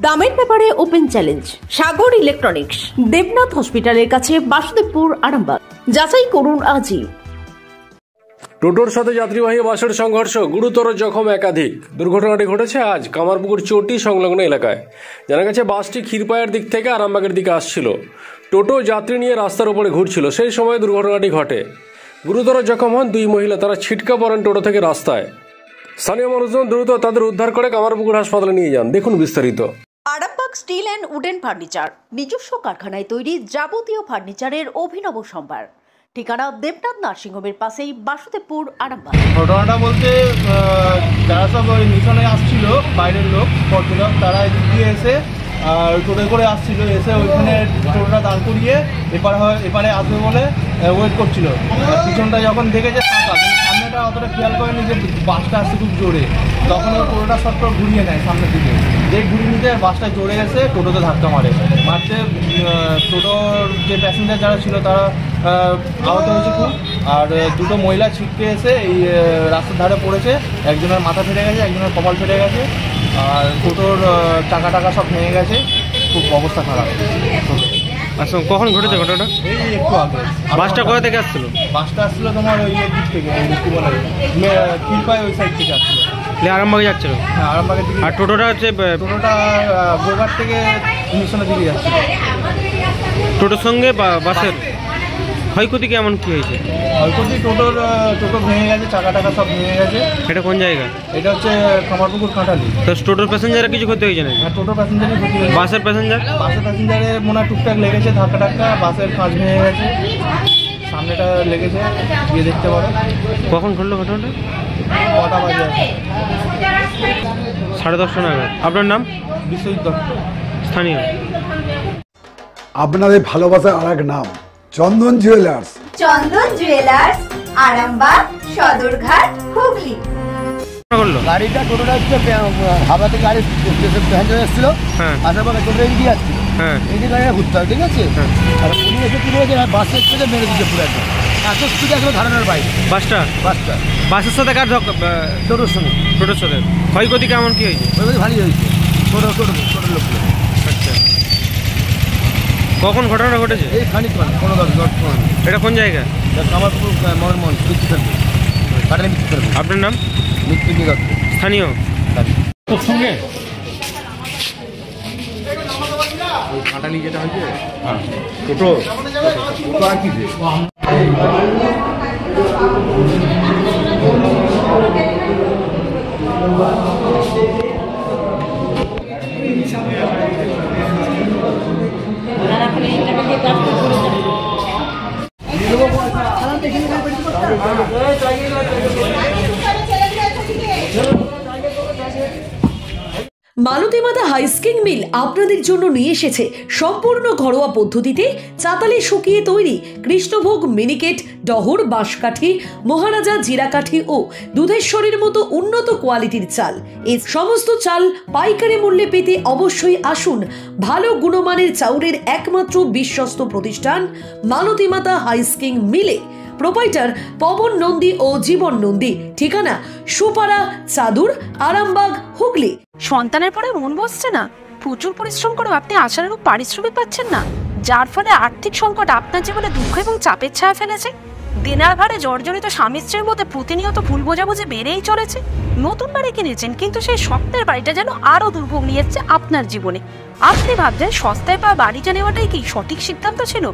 দামের ব্যাপারে open challenge সাগর electronics, Debnath হসপিটালের কাছে, বাসুদেবপুর, আরামবাগ। যাচাই করুন আজই। টোটোর সাথে যাত্রীবাহী বাসের সংঘর্ষ, গুরুতর জখম একাধিক। দুর্ঘটনাটি ঘটেছে আজ কামারপুকুর চটি সংলগ্ন এলাকায়। জানা গেছে বাসটি ক্ষীরপায়ের দিক থেকে আরামবাগের দিকে আসছিল। টোটো যাত্রী নিয়ে রাস্তার উপরে ঘুরছিল, সেই সময় দুর্ঘটনাটি ঘটে। গুরুতর জখম হন দুই মহিলা, তারা ছিটকা পড়েন টোটো থেকে রাস্তায়। স্থানীয় মানুষজন দ্রুত তাদের উদ্ধার করে কামারপুকুর হাসপাতালে নিয়ে যান। দেখুন বিস্তারিত। Arambagh steel and wooden furniture, নিজস্ব কারখানায় তৈরি যাবতীয় ফার্নিচারের অভিনব সম্ভার। ঠিকানা দেবনাথ নার্সিংহোমের পাশেই, বাসুদেবপুর, আরামবাগ। ঘটনাটা বলতে যারা সব ওই মিশনে আসছিল, বাইরের লোক পর্যটক, তারা এদিক দিয়ে এসে টোটো করে আসছিল, এসে ওইখানে টোটোটা দাঁড় করিয়ে এপারে আসবে বলে ওয়েট করছিল। পিছনটা যখন দেখেছে ফাঁকা, সামনেটা অতটা খেয়াল করেনি যে বাসটা আসছে খুব জোরে, তখন ওই টোটোটা শর্ট করে ঘুরিয়ে নেয় সামনের দিকে। যে ঘুরিয়ে নিতে বাসটা জোরে এসে টোটোতে ধাক্কা মারতে টোটোর যে প্যাসেঞ্জার যারা ছিল তারা আহত হয়েছে খুব। আর দুটো মহিলা ছিটকে এসে এই রাস্তার ধারে পড়েছে, একজনের মাথা ফেটে গেছে, একজনের কপাল ফেটে গেছে, আর টোটোর টাকা সব ভেঙে গেছে, খুব অবস্থা খারাপ। আচ্ছা, কখন ঘটেছে ঘটনাটা? এই একটু আগে। বাসটা কোথা থেকে আসছিল? বাসটা আসছিল তোমার ওই দিক থেকে, কি বলে ক্ষীরপাই ওই সাইড থেকে আসছিল। আরামবাগে যাচ্ছিল? হ্যাঁ, আরামবাগের দিকে। আর টোটোটা হচ্ছে গোঘাট থেকে মিশনের দিকে যাচ্ছিল। টোটোর সঙ্গে বাসের ক্ষয়ক্ষতি কেমন কি হয়েছে? ক্ষয়ক্ষতি টোটো ভেঙে গেছে, টাকা সব ভেঙে গেছে। এটা কোন জায়গা? এটা হচ্ছে কামারপুকুর কাঁঠালি। তো টোটোর প্যাসেঞ্জারের কিছু ক্ষতি হয়েছে না? হ্যাঁ, টোটোর প্যাসেঞ্জারের ক্ষতি হয়েছে। বাসের প্যাসেঞ্জারের মনে হয় টুকটাক লেগেছে, ধাক্কা, বাসের কাঁচ ভেঙে গেছে, সামনেটা লেগেছে, গিয়ে দেখতে পারো। কখন ঘটলো ঘটনাটা? কটা বাজে? 10:30 নাগাদ। আপনার নাম? বিশ্বজিৎ দত্ত, স্থানীয়। আপনাদের ভালোবাসার আর এক নাম চন্দন জুয়েলার্স। চন্দন জুয়েলার্স, আরামবাগ, সদরঘাট, হুগলি। গাড়িটা টোটোটা হচ্ছে হাওড়া থেকে গাড়ি প্যাসেঞ্জার এসেছিল, আসার পরে টোটো এগিয়ে আসছিল, এদিকে গাড়িটা ঘুরতে হবে, ঠিক আছে। আর উনি এসে কি বলেছে, বাসের থেকে মেরে দিচ্ছে পুরো একদম, এত স্পিডে আসলে ধারণার বাইরে। বাসের সাথে কার? টোটোর সঙ্গে। টোটোর সাথে ক্ষয়ক্ষতি কেমন কি হয়েছে? ক্ষয়ক্ষতি ভালোই হয়েছে, টোটোর লোকগুলো। আচ্ছা, কখন ঘটনাটা ঘটেছে? এই খানিকক্ষণ 15-10 মিনিট। এটা কোন জায়গা? কামারপুকুর মন বিদ্যুৎ কাটালি বিদ্যুৎ। আপনার নাম? মৃত্যুঞ্জয় দত্ত, স্থানীয়। তোর সঙ্গে কাঁটালি যেটা হয়েছে, টোটো আর কি মালতী মাতা হাইস্কিং মিল আপনাদের জন্য নিয়ে এসেছে সম্পূর্ণ ঘরোয়া পদ্ধতিতে চাতালে শুকিয়ে তৈরি কৃষ্ণভোগ, মিনিকেট, ডহর, বাঁশকাঠি, মহারাজা, জিরাকাঠি ও দুধেশ্বরীর মতো উন্নত কোয়ালিটির চাল। এই সমস্ত চাল পাইকারি মূল্যে পেতে অবশ্যই আসুন ভালো গুণমানের চাউলের একমাত্র বিশ্বস্ত প্রতিষ্ঠান মালতী মাতা হাইস্কিং মিলে। প্রোপাইটার পবন নন্দী ও জীবন নন্দী। ঠিকানা সুপারা, চাদুর, আরামবাগ, হুগলি। সন্তানের পরে মন বসছে না, প্রচুর পরিশ্রম করেও আপনি আশানুরূপ পারিশ্রমিক পাচ্ছেন না, যার ফলে আর্থিক সংকট আপনার জীবনে দুঃখ এবং চাপের ছায়া ফেলেছে। দিনার ভারে জর্জরিত স্বামী স্ত্রীর মধ্যে প্রতিনিয়ত ভুল বোঝাবুঝি বেড়েই চলেছে। নতুন বাড়ি কিনেছেন, কিন্তু সেই স্বপ্নের বাড়িটা যেন আরো দুর্ভোগ নিয়ে এসেছে আপনার জীবনে। আপনি ভাবছেন সস্তায় পাওয়া বাড়িটা নেওয়াটাই কি সঠিক সিদ্ধান্ত ছিল?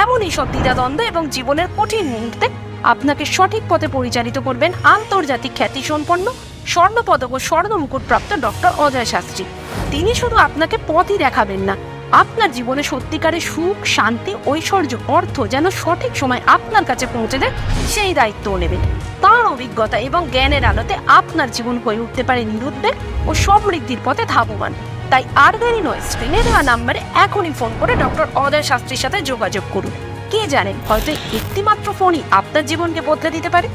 এমনই সব দ্বিধাদ্বন্দ্ব এবং জীবনের কঠিন মুহূর্তে আপনাকে সঠিক পথে পরিচালিত করবেন আন্তর্জাতিক খ্যাতিসম্পন্ন স্বর্ণপদক ও স্বর্ণ মুকুটপ্রাপ্ত ডক্টর অজয় শাস্ত্রী। তিনি শুধু আপনাকে পথই দেখাবেন না, আপনার জীবনে সত্যিকারের সুখ, শান্তি, ঐশ্বর্য, অর্থ যেন সঠিক সময় আপনার কাছে পৌঁছে দেয় সেই দায়িত্বও নেবেন। তাঁর অভিজ্ঞতা এবং জ্ঞানের আলোতে আপনার জীবন হয়ে উঠতে পারে নিরুদ্বেগ ও সমৃদ্ধির পথে ধাবমান। তাই আর দেরি নয়, স্ক্রিনে দেওয়া নাম্বারে এখনই ফোন করে ডক্টর অজয় শাস্ত্রীর সাথে যোগাযোগ করুন। কে জানেন, হয়তো একটি মাত্র ফোনই আপনার জীবনকে বদলে দিতে পারে।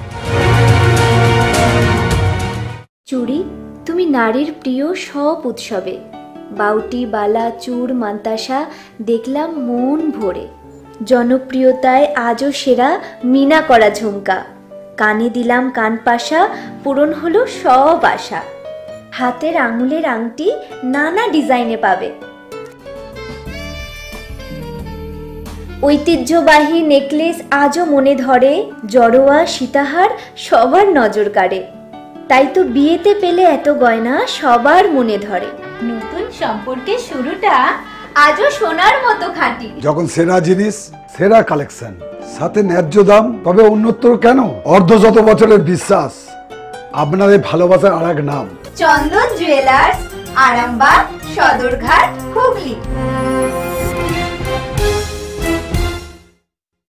চুড়ি, তুমি নারীর প্রিয় সব উৎসবে। বাউটি, বালা, চূড়, মান্তাসা দেখলাম মন ভরে। জনপ্রিয়তায় আজও সেরা মিনা করা ঝুমকা। কানে দিলাম কানপাশা, পূরণ হলো সব আশা। হাতের আঙুলের আংটি নানা ডিজাইনে পাবে। ঐতিহ্যবাহী নেকলেস আজও মনে ধরে, জড়োয়া সীতাহার সবার নজর কাড়ে। তাই তো বিয়েতে পেলে এত গয়না সবার মনে ধরে। নতুন সম্পর্কের শুরুটা আজও সোনার মতো খাঁটি। যখন সেরা জিনিস, সেরা কালেকশন, সাথে ন্যায্য দাম, তবে উন্নতর কেন? অর্ধশত বছরের বিশ্বাস, আপনাদের ভালোবাসার আর এক নাম। চন্দন জুয়েলার্স, আরামবাগ, সদরঘাট, হুগলি।